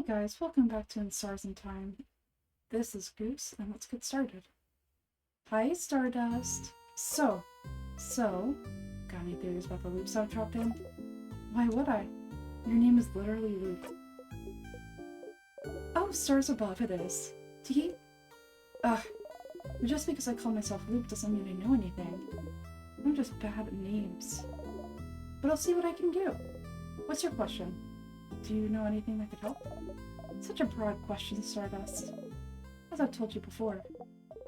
guys, welcome back to In Stars in Time. This is Goose, and let's get started. Hi, Stardust! So, got any theories about the loops I've dropped in? Why would I? Your name is literally Loop. Oh, stars above it is. Tee? Ugh. Just because I call myself Loop doesn't mean I know anything. I'm just bad at names. But I'll see what I can do. What's your question? Do you know anything that could help? Such a broad question, Stardust. As I've told you before,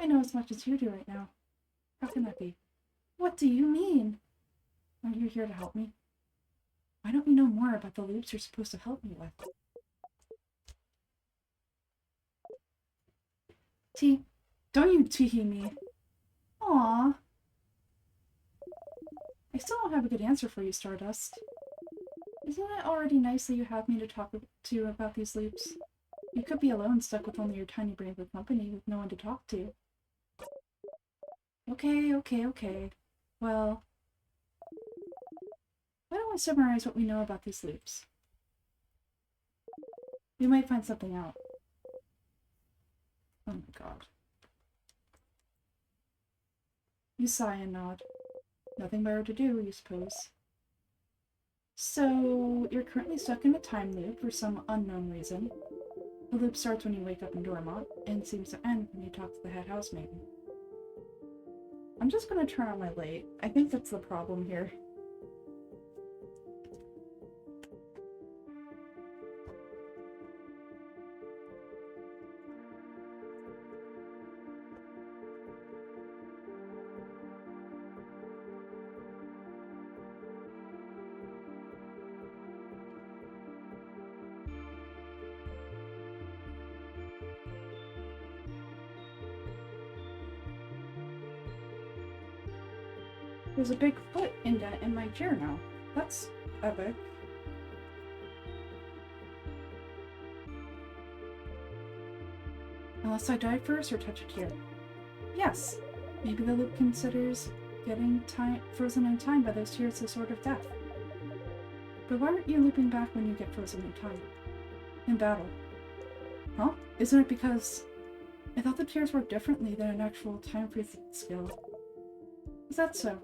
I know as much as you do right now. How can that be? What do you mean? Are you here to help me? Why don't you know more about the loops you're supposed to help me with? T, don't you tee me. Aww. I still don't have a good answer for you, Stardust. Isn't it already nice that you have me to talk to about these loops? You could be alone, stuck with only your tiny brain for company, with no one to talk to. Okay. Well, why don't we summarize what we know about these loops? We might find something out. Oh my god. You sigh and nod. Nothing better to do, you suppose. So, you're currently stuck in a time loop for some unknown reason. The loop starts when you wake up in Dormont, and seems to end when you talk to the head housemaiden. I'm just gonna turn on my light. I think that's the problem here. There's a big foot indent in my chair now. That's epic. Unless I die first or touch a tear. Yes, maybe the loop considers getting frozen in time by those tears a sort of death. But why aren't you looping back when you get frozen in time? In battle. Huh? Isn't it because I thought the tears work differently than an actual time freezing skill? Is that so?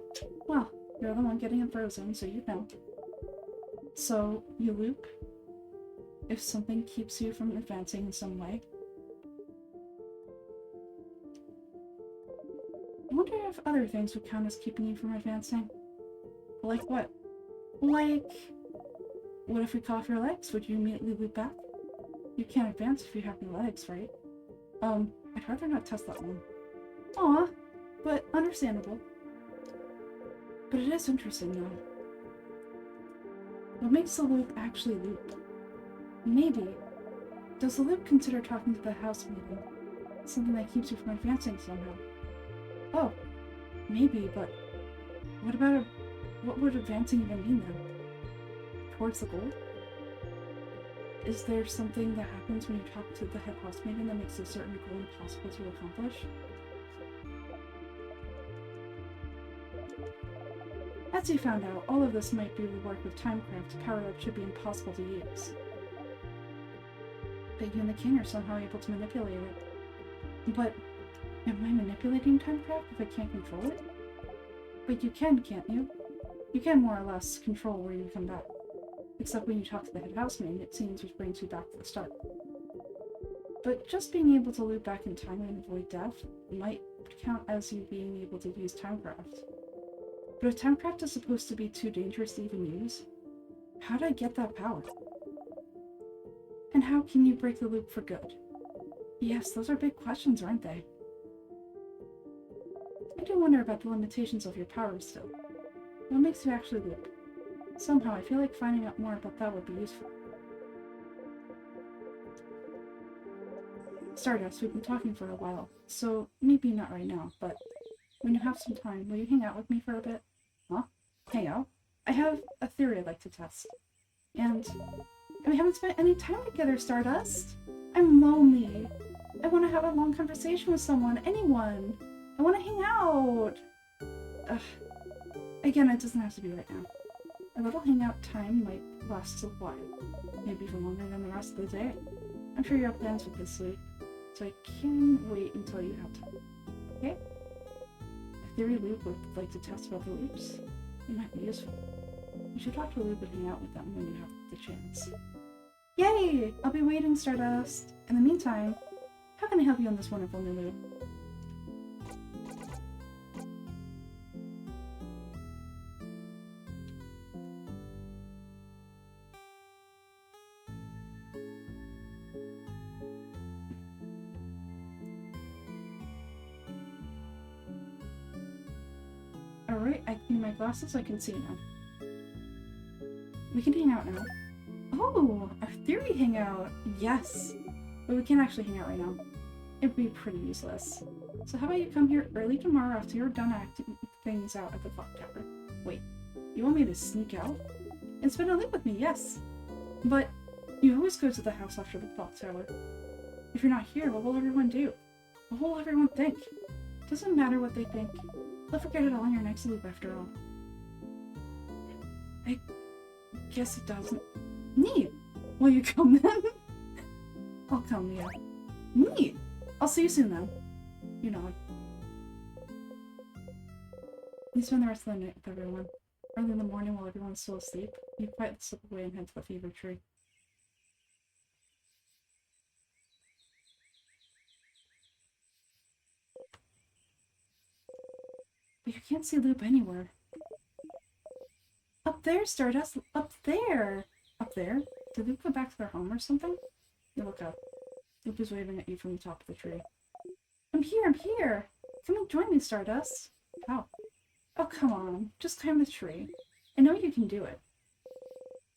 Well, you're the one getting frozen, so you know. So, you loop? If something keeps you from advancing in some way? I wonder if other things would count as keeping you from advancing. Like what? Like, what if we cut off your legs? Would you immediately loop back? You can't advance if you have no legs, right? I'd rather not test that one. Aw, but understandable. But it is interesting, though. What makes the loop actually loop? Maybe. Does the loop consider talking to the housemaiden something that keeps you from advancing somehow? Oh, maybe, but what would advancing even mean then? Towards the goal? Is there something that happens when you talk to the head housemaiden that makes a certain goal impossible to accomplish? As you found out, all of this might be the work of Timecraft, a power that should be impossible to use. But you and the king are somehow able to manipulate it. But am I manipulating Timecraft if I can't control it? But you can, can't you? You can more or less control where you come back. Except when you talk to the head housemaiden, it seems, which brings you back to the start. But just being able to loop back in time and avoid death might count as you being able to use Timecraft. But if Timecraft is supposed to be too dangerous to even use, how did I get that power? And how can you break the loop for good? Yes, those are big questions, aren't they? I do wonder about the limitations of your powers still. What makes you actually loop? Somehow, I feel like finding out more about that would be useful. Stardust, we've been talking for a while, so maybe not right now, but when you have some time, will you hang out with me for a bit? Huh? Hang out? I have a theory I'd like to test. And we haven't spent any time together, Stardust. I'm lonely. I want to have a long conversation with someone, anyone. I want to hang out. Ugh. Again, it doesn't have to be right now. A little hangout time might last a while. Maybe for longer than the rest of the day. I'm sure you have plans with this Loop, so I can wait until you have time. Okay? A theory Loop would like to test about the loops. It might be useful. You should talk to Loop and hang out with them when you have the chance. Yay! I'll be waiting, Stardust. In the meantime, how can I help you on this wonderful new loop? Alright, I clean my glasses, I can see now. We can hang out now. Oh, a theory hangout! Yes! But we can't actually hang out right now. It'd be pretty useless. So how about you come here early tomorrow after you're done acting things out at the clock tower? Wait, you want me to sneak out? And spend a night with me, yes! But you always go to the house after the clock tower. If you're not here, what will everyone do? What will everyone think? Doesn't matter what they think. They'll forget it all in your next loop after all. I guess it doesn't. Neat! Will you come then? I'll come, yeah. Neat! I'll see you soon then. You know. You spend the rest of the night with everyone. Early in the morning while everyone's still asleep, you quietly slip away and head to the fever tree. But you can't see Loop anywhere. Up there, Stardust! Up there! Up there? Did Loop go back to their home or something? You look up. Loop is waving at you from the top of the tree. I'm here! I'm here! Come and join me, Stardust! How? Oh, come on. Just climb the tree. I know you can do it.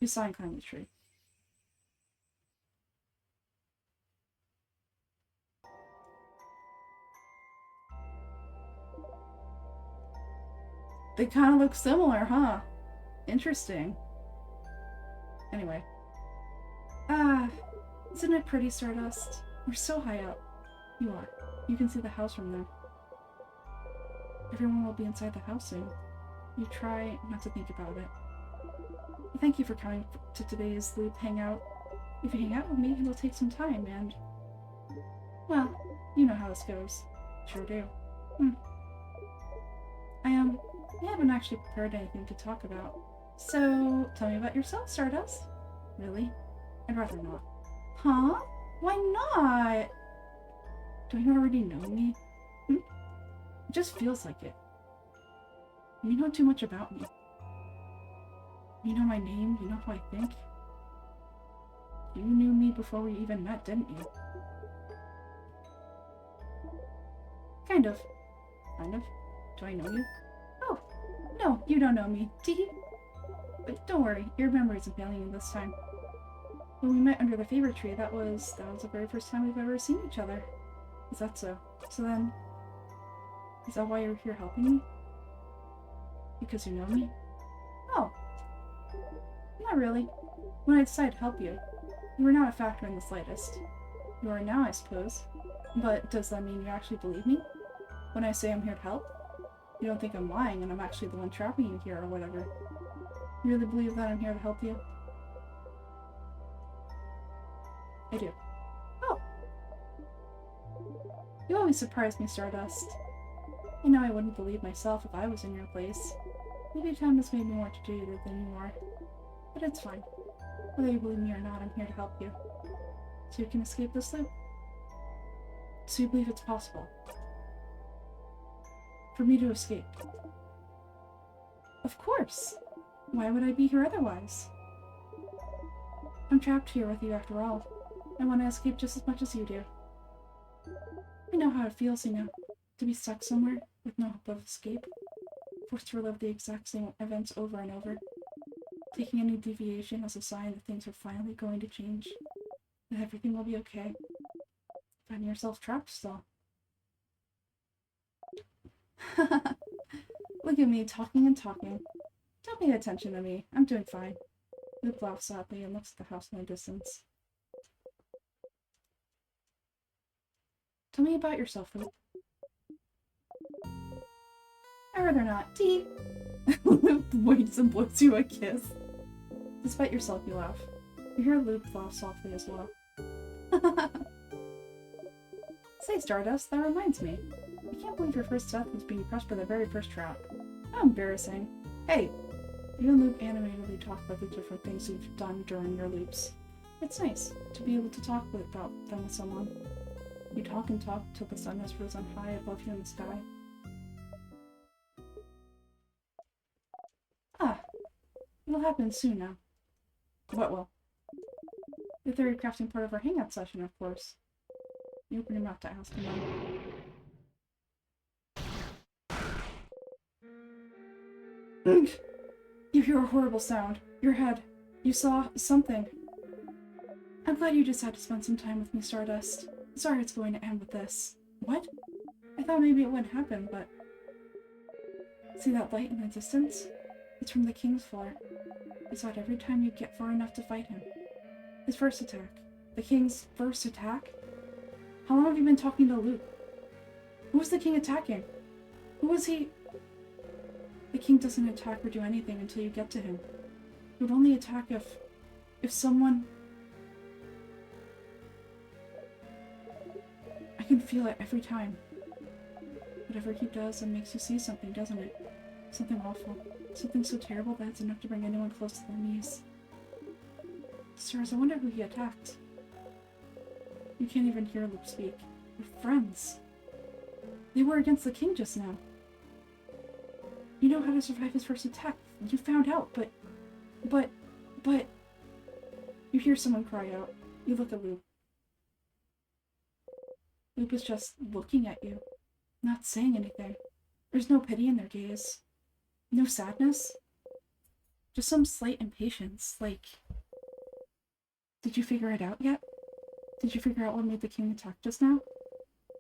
You saw him climb the tree. They kind of look similar, huh? Interesting. Anyway. Isn't it pretty, Stardust? We're so high up. You are. You can see the house from there. Everyone will be inside the house soon. You try not to think about it. Thank you for coming to today's Loop hangout. If you hang out with me, it will take some time, and... well, you know how this goes. Sure do. I haven't actually prepared anything to talk about. So, tell me about yourself, Stardust. Really? I'd rather not. Huh? Why not? Do you already know me? It just feels like it. You know too much about me. You know my name, you know who I think. You knew me before we even met, didn't you? Kind of. Kind of. Do I know you? Oh, no, you don't know me. Tee. But don't worry, your memory isn't failing you this time. When we met under the fever tree, that was the very first time we've ever seen each other. Is that so? So then, is that why you're here helping me? Because you know me? Oh. Not really. When I decided to help you, you were not a factor in the slightest. You are now, I suppose. But does that mean you actually believe me? When I say I'm here to help? You don't think I'm lying and I'm actually the one trapping you here or whatever. You really believe that I'm here to help you? I do. Oh. You always surprise me, Stardust. I know I wouldn't believe myself if I was in your place. Maybe time has made me more jaded than you are. But it's fine. Whether you believe me or not, I'm here to help you. So you can escape this loop. So you believe it's possible. For me to escape. Of course! Why would I be here otherwise? I'm trapped here with you after all. I want to escape just as much as you do. I know how it feels, you know, to be stuck somewhere with no hope of escape. Forced to relive the exact same events over and over. Taking any deviation as a sign that things are finally going to change. That everything will be okay. Finding yourself trapped still. Look at me, talking and talking. Don't pay attention to me. I'm doing fine. Luke laughs sadly and looks at the house in the distance. Tell me about yourself, Luke. I'd rather not. Tee! Luke waits and blows you a kiss. Despite yourself, you laugh. You hear Luke laugh softly as well. Say, Stardust, that reminds me. I can't believe your first death was being crushed by the very first trap. How embarrassing. Hey, you and Loop animatedly talk about the different things you've done during your loops. It's nice to be able to talk about them with someone. You talk and talk till the sun has risen high above you in the sky. Ah, it'll happen soon now. What will? The theory crafting part of our hangout session, of course. You open your mouth to ask him now. You hear a horrible sound. Your head. You saw something. I'm glad you decided to spend some time with me, Stardust. Sorry it's going to end with this. What? I thought maybe it wouldn't happen, but... See that light in the distance? It's from the King's floor. I saw it every time you get far enough to fight him. His first attack. The King's first attack? How long have you been talking to Luke? Who was the King attacking? Who was he? The King doesn't attack or do anything until you get to him. He would only attack if someone... I can feel it every time. Whatever he does, it makes you see something, doesn't it? Something awful. Something so terrible that it's enough to bring anyone close to their knees. Sirs, I wonder who he attacked. You can't even hear Luke speak. They're friends. They were against the King just now. You know how to survive his first attack. You found out, but... You hear someone cry out. You look at Luke. Luke is just looking at you, not saying anything. There's no pity in their gaze. No sadness. Just some slight impatience, like... Did you figure it out yet? Did you figure out what made the King attack just now?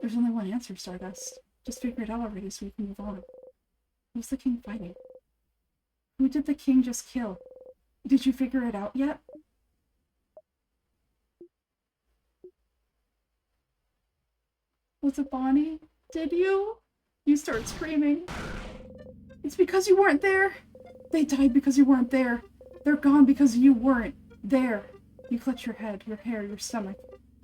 There's only one answer, Stardust. Just figure it out already so we can move on. Who's the King fighting? Who did the King just kill? Did you figure it out yet? Was it Bonnie? Did you? You start screaming. It's because you weren't there. They died because you weren't there. They're gone because you weren't there. You clutch your head, your hair, your stomach.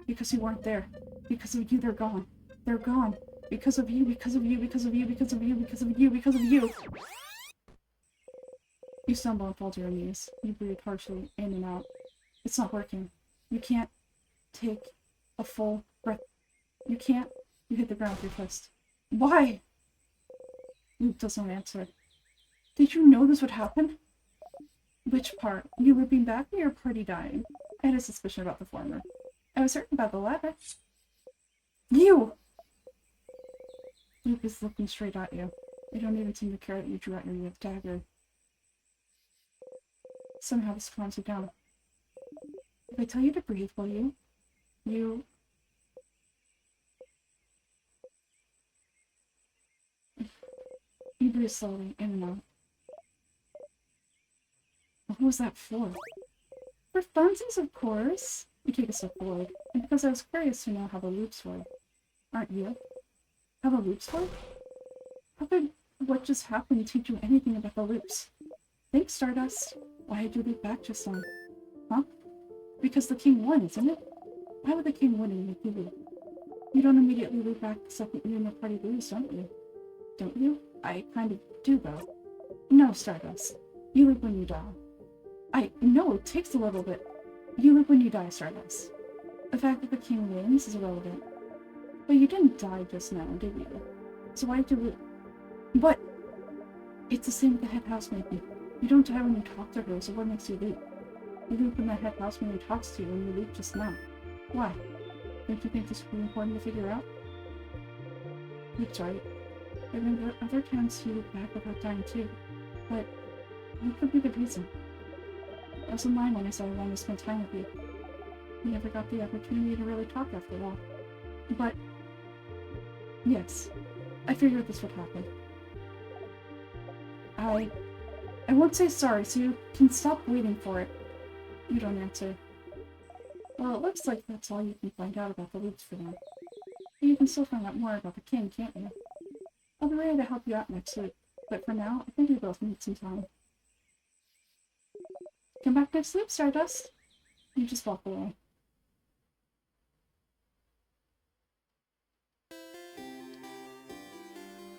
Because you weren't there. Because of you, they're gone. They're gone. Because of you, because of you, because of you, because of you, because of you, because of you. You stumble and fall to your knees. You breathe harshly in and out. It's not working. You can't take a full breath. You can't. You hit the ground with your fist. Why? Luke doesn't answer. Did you know this would happen? Which part? You looping back or your party dying? I had a suspicion about the former. I was certain about the latter. You! Luke is looking straight at you. You don't even seem to care that you drew out your dagger. Somehow this calms you down. If I tell you to breathe, will you? You breathe slowly, in and out. What was that for? For funsies, of course. You take a step forward, and because I was curious to know how the loops work. Aren't you? How the loops work? How could what just happened teach you anything about the loops? Thanks, Stardust. Why did you loop back just now? Huh? Because the King won, isn't it? Why would the King win and make you loop? You don't immediately loop back the second you and the party lose, don't you? Don't you? I kind of do, though. No, Stardust. You loop when you die. No, it takes a little bit. You loop when you die, Stardust. The fact that the King wins is irrelevant. But you didn't die just now, did you? So why did you loop? But it's the same with the head housemaid. You don't die when you talk to her, so what makes you loop? You loop when the head housemaid talks to you when you loop just now. Why? Don't you think this would be important to figure out? Luke's right. There have been other times you loop back without dying too. But what could be the reason? I wasn't lying when I said I wanted to spend time with you. We never got the opportunity to really talk after all. But yes, I figured this would happen. I won't say sorry, so you can stop waiting for it. You don't answer. Well, it looks like that's all you can find out about the loops for now. But you can still find out more about the King, can't you? I'll be ready to help you out next week, but for now, I think we both need some time. Come back next week, Stardust. You just walk away.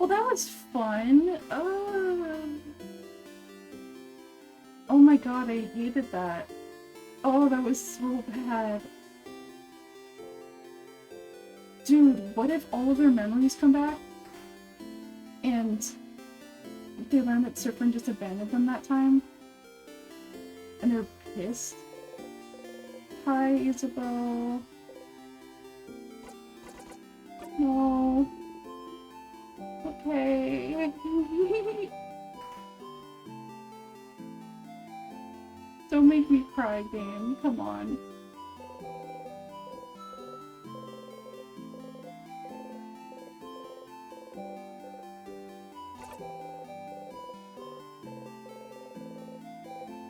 Well, that was fun. Oh my god, I hated that. Oh, that was so bad. Dude, what if all of their memories come back? And they learn that Sifrin just abandoned them that time? And they're pissed? Hi, Isabel. No. Okay. Don't make me cry, game. Come on.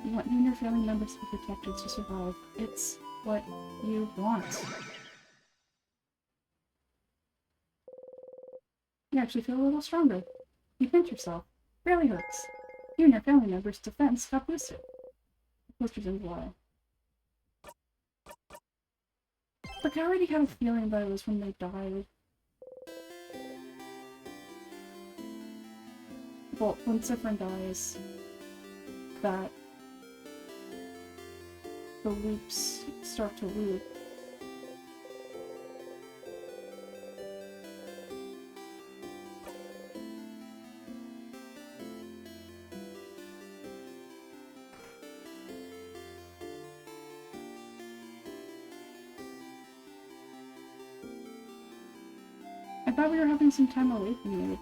You want you and your family members to be protected to survive. It's what you want. You actually feel a little stronger. You pinch yourself. Barely hurts. You and your family members' defense got boosted. The poster's in July. Like, I already had a feeling that it was when they died. Well, when Sifrin dies, that the loops start to loop. I thought we were having some time away from you.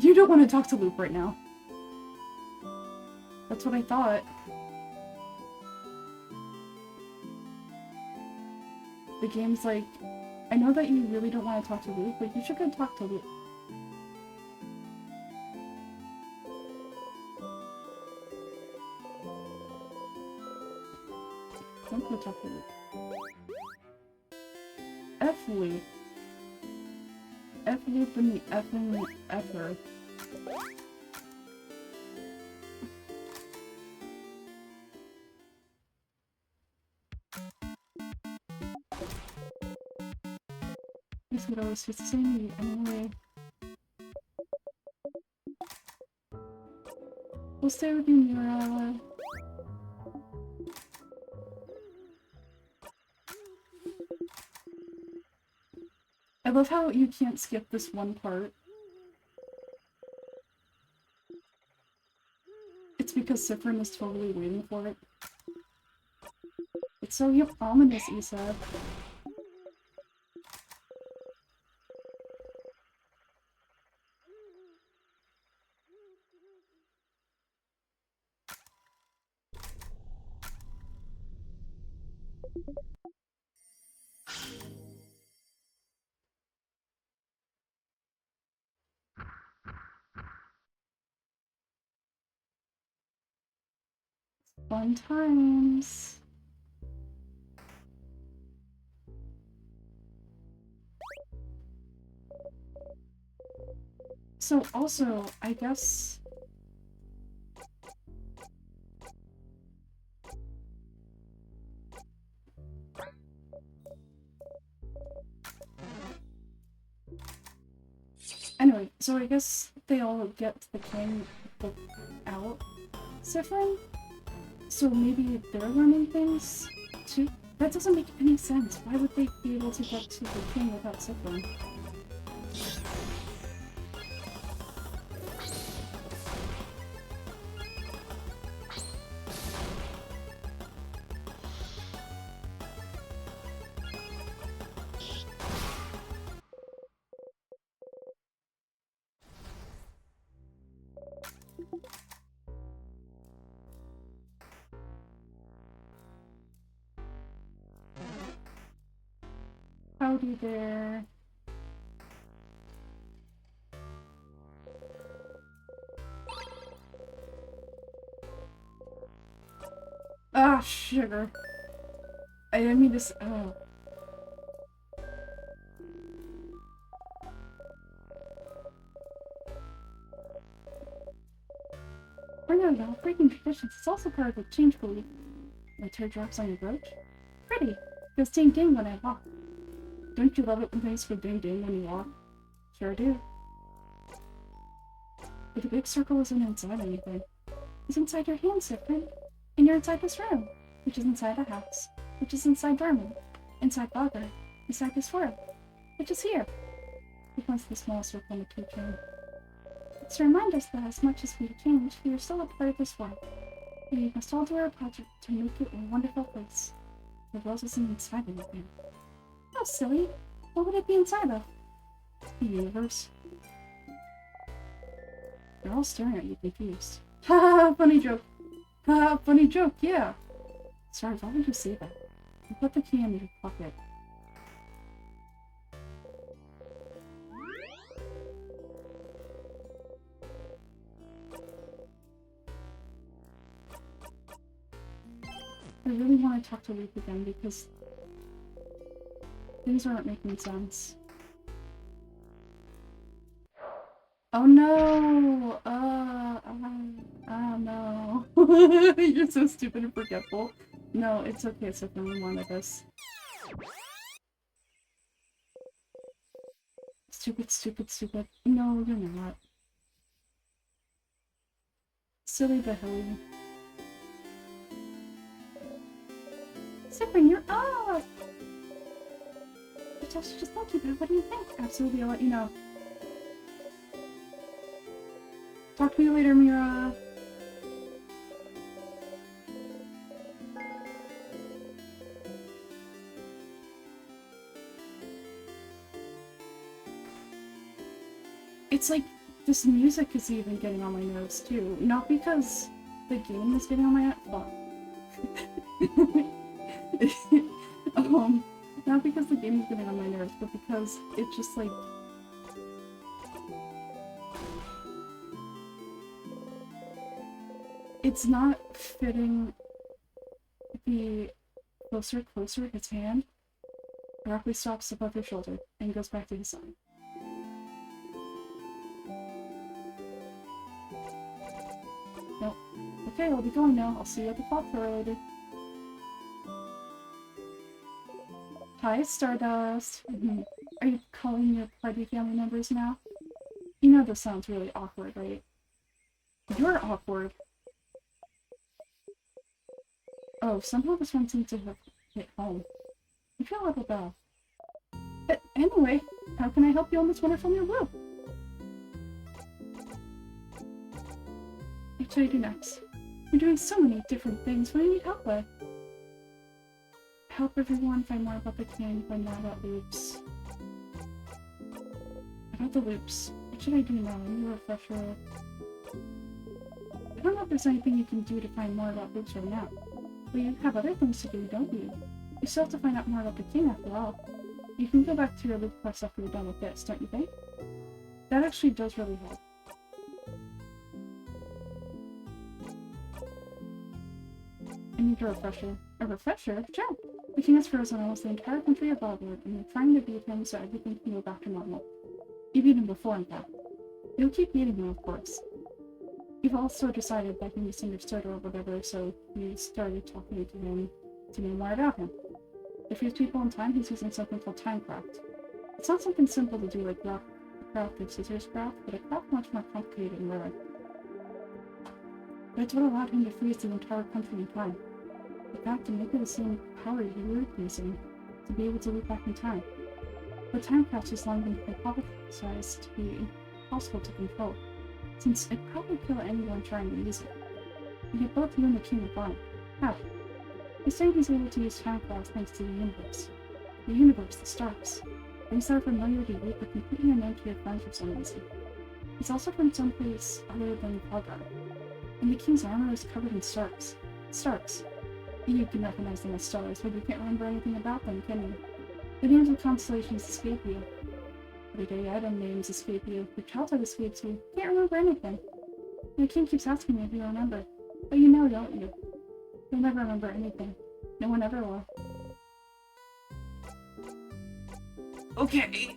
You don't want to talk to Loop right now. That's what I thought. The game's like, I know that you really don't want to talk to Loop, but you should go talk to Loop. Don't go talk to Loop. F-Loop. F-Loop and the effing F-er. This would always fits the same anyway. We'll stay with you, Mira. I love how you can't skip this one part. It's because Sifrin is totally waiting for it. It's so ominous, Isa. Fun times. So also, I guess... Anyway, so I guess they all get the king out Sifrin? So maybe they're learning things too? That doesn't make any sense. Why would they be able to get to the king without Sifrin? Howdy there. Ah, sugar. I didn't mean to oh. We're not about breaking traditions. It's also part of the change belief. My teardrops on your brooch? Pretty. Feels same thing when I walk. Don't you love it when things go ding ding when you walk? Sure do. But the big circle isn't inside anything. It's inside your hands, Siffrin. And you're inside this room, which is inside the house, which is inside Dorman, inside Bogger, inside this world, which is here. He points to the small circle on the keychain. It's to remind us that as much as we change, we are still a part of this world. We must all do our part to make it a wonderful place. The world isn't inside anything. How silly! What would it be inside of? The universe. They're all staring at you confused. Ha ha! Funny joke! Ha ha! Funny joke, yeah! Sorry, why would you say that? You put the key in your pocket. I really want to talk to Luke again because things aren't making sense. Oh no! No. You're so stupid and forgetful. No, it's okay, it's only one of us. Stupid, stupid, stupid. No, you're not. Silly but hilly. Siffrin, you're up! Just thank you, but what do you think? Absolutely, I'll let you know. Talk to you later, Mira. It's like, this music is even getting on my nerves too. Not because the game is getting on my not because the game is getting on my nerves, but because it's just like it's not fitting the closer his hand. Rockly stops above your shoulder and goes back to his side. Nope. Okay, I'll be going now. I'll see you at the clock tower later. Hi, Stardust. Are you calling your party family members now? You know this sounds really awkward, right? You're awkward. Oh, somehow this one seems to have hit home. I feel a little bad. But anyway, how can I help you on this wonderful new route? What should I do next? You're doing so many different things. What do you need help with? Help everyone find more about the king, find more about loops. About the loops. What should I do now? I need a refresher. I don't know if there's anything you can do to find more about loops right now. But you have other things to do, don't you? You still have to find out more about the king after all. You can go back to your loop quest after you're done with this, don't you think? That actually does really help. I need a refresher. A refresher? Sure! The king has frozen almost the entire country of Bogwood, and you're trying to beat him so everything can go back to normal. You beat him before, in fact. You'll keep beating him, of course. You've also decided that he misunderstood or whatever, so you started talking to him to know more about him. To freeze people in time, he's using something called Timecraft. It's not something simple to do like rock, paper, scissors craft, but a craft much more complicated and rare. That's what allowed him to freeze the entire country in time. In fact, to make it the same power you were using, to be able to loop back in time. But Timecraft has long been hypothesized to be impossible to control, since it'd probably kill anyone trying to use it. And yet both you and the king are gone. How? He's saying he's able to use Timecraft thanks to the universe. The universe, the stars. Things that are familiar to you but completely unknown to your friends for some reason. He's also from someplace other than Kalgar. And the king's armor is covered in stars. Stars. You can recognize them as stars, but you can't remember anything about them, can you? The names of constellations escape you. Everyday item names escape you. Your childhood escapes you. You can't remember anything. And the king keeps asking me if you remember. But you know, don't you? You'll never remember anything. No one ever will. Okay.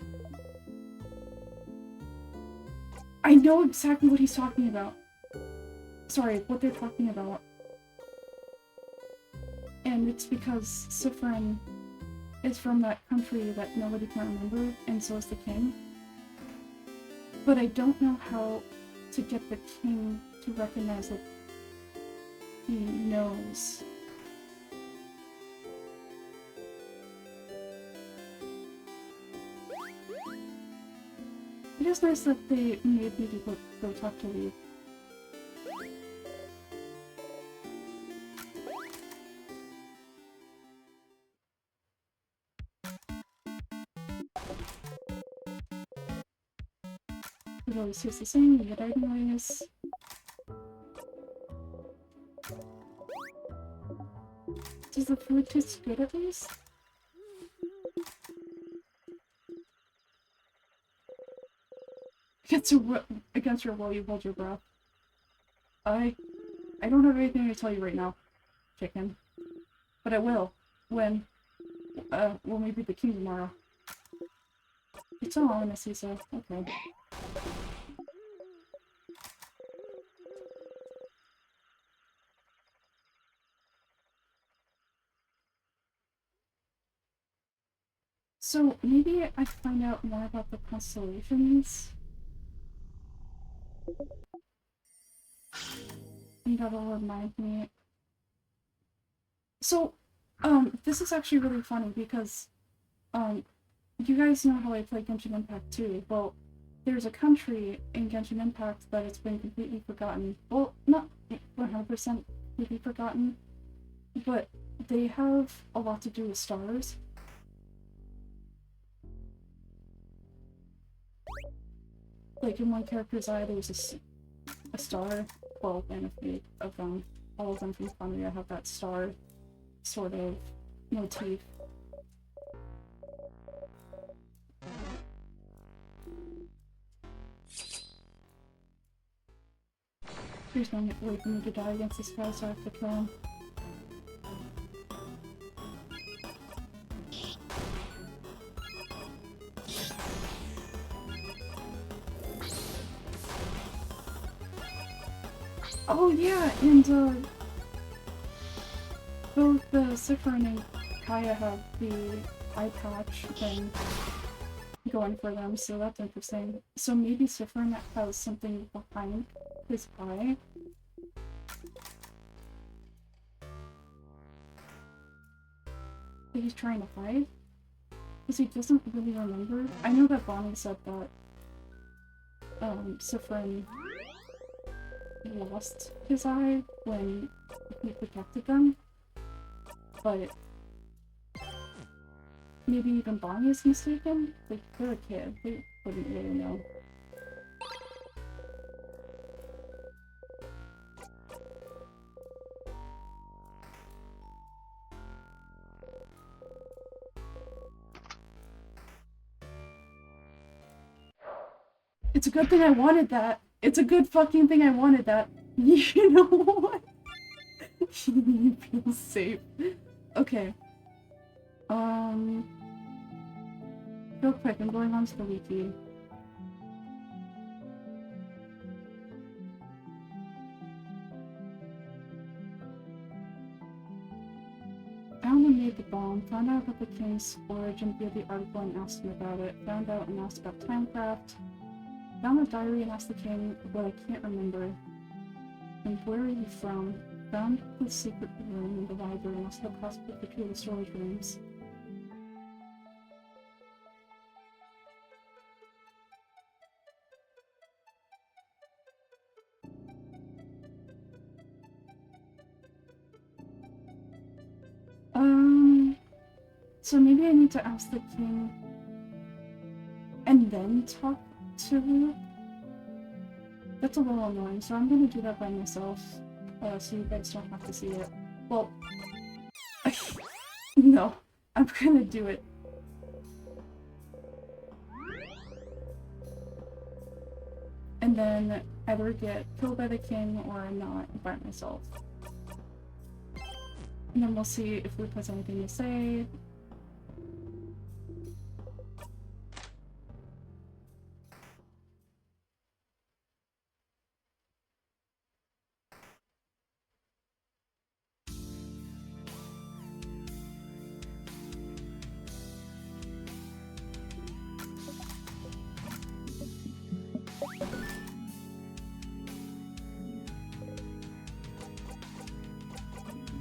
I know exactly what he's talking about. Sorry, what they're talking about. And it's because Siffrin is from that country that nobody can remember, and so is the king. But I don't know how to get the king to recognize that he knows. It is nice that they made me go talk to Lee. It always tastes the same, you get anyways. Does the food taste good at least? Against your will, you hold your breath. I don't have anything to tell you right now, chicken. But I will. When we beat the king tomorrow. It's all honesty, so okay. So maybe I find out more about the constellations. And that'll remind me. So, this is actually really funny because, you guys know how I play Genshin Impact too. Well, there's a country in Genshin Impact that it's been completely forgotten. Well, not 100% completely forgotten, but they have a lot to do with stars. Like in one character's eye, there was a star. Well, and of them, all of them from Kamiya have that star sort of motif. There's no way for me to die against this guy, so I have to kill him. Oh yeah, and both Sifrin and Kaya have the eye patch thing going for them, so that's interesting. So maybe Sifrin has something behind his eye. That he's trying to hide? Because he doesn't really remember. I know that Bonnie said that Sifrin lost his eye when he protected them, but maybe even Bonnie is mistaken? Like, they're a kid, they wouldn't really know. It's a good thing I wanted that. It's a good fucking thing I wanted that. You know what? You feel safe. Okay. Real quick, I'm going on to the wiki. Found and made the bomb, found out about the king's origin via the article and asked him about it, found out and asked about Timecraft, found the diary and asked the king what I can't remember, and where are you from, found the secret room in the library and asked the possible for two of the storage rooms. So maybe I need to ask the king and then talk to her? That's a little annoying, so I'm gonna do that by myself, so you guys don't have to see it. Well, no, I'm gonna do it. And then either get killed by the king or not by myself. And then we'll see if Luke has anything to say.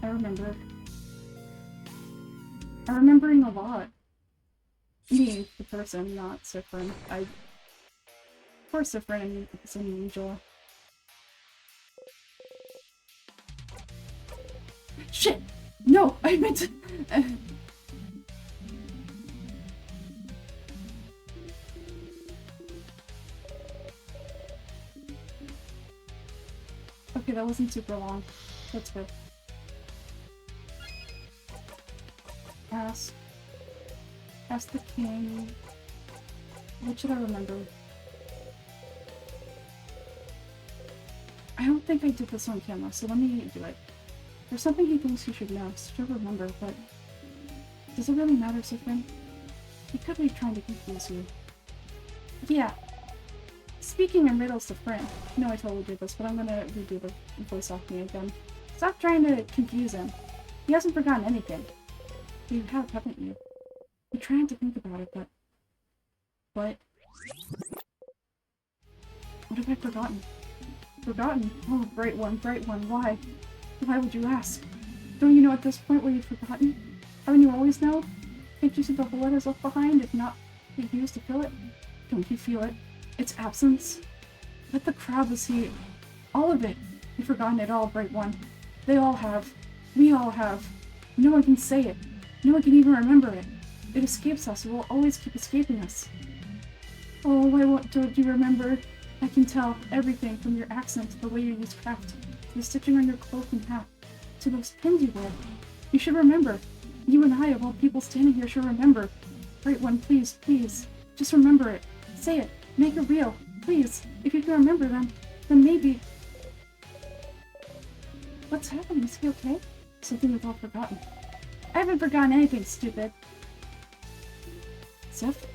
I remember. I'm remembering a lot. Me, the person, not Siffrin. Poor Siffrin is an angel. Shit! No! I meant to... Okay, that wasn't super long. That's good. Ask the king. What should I remember? I don't think I did this on camera, so let me do it. There's something he thinks you should know, so you'll remember, but... Does it really matter, Siffrin? He could be trying to confuse you. Yeah. Speaking in riddles to Frin. No, I totally did this, but I'm gonna redo the voice acting again. Stop trying to confuse him. He hasn't forgotten anything. You have, haven't you? You're trying to think about it, but... What? What have I forgotten? Forgotten? Oh, bright one, why? Why would you ask? Don't you know at this point what you've forgotten? Haven't you always known? Can't you see the hole it has left behind, if not be used to fill it? Don't you feel it? Its absence? Let the crowd see all of it. You've forgotten it all, bright one. They all have. We all have. No one can say it. No one can even remember it. It escapes us. It will always keep escaping us. Oh, don't you remember? I can tell everything from your accent to the way you use craft, to the stitching on your cloak and hat, to those pins you wear. You should remember. You and I, of all people standing here, should remember. Bright one, please, please. Just remember it. Say it. Make it real. Please. If you can remember them, then maybe... What's happening? Is he okay? Something we've all forgotten. I haven't forgotten anything, stupid. Sif?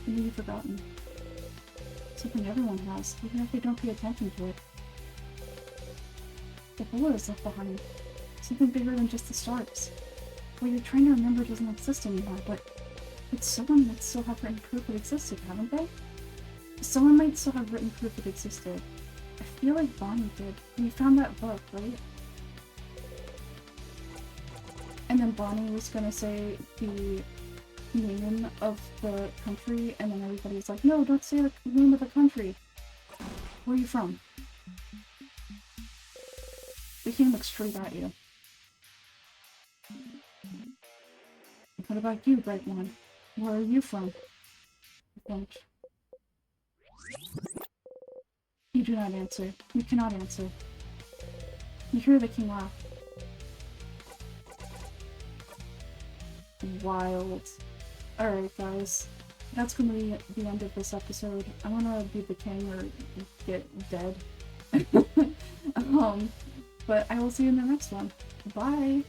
What have you forgotten? Something everyone has, even if they don't pay attention to it. The bullet is left behind. Something bigger than just the stars. What you're trying to remember doesn't exist anymore, but someone might still have written proof it existed, haven't they? Someone might still have written proof it existed. I feel like Bonnie did. We found that book, right? And then Bonnie was gonna say the name of the country, and then everybody's like, no, don't say the name of the country. Where are you from? The king looks straight at you. What about you, bright one? Where are you from? Don't. You do not answer. You cannot answer. You hear the king laugh. Wild. Alright, guys. That's gonna be the end of this episode. I'm gonna be the king or get dead. But I will see you in the next one. Bye!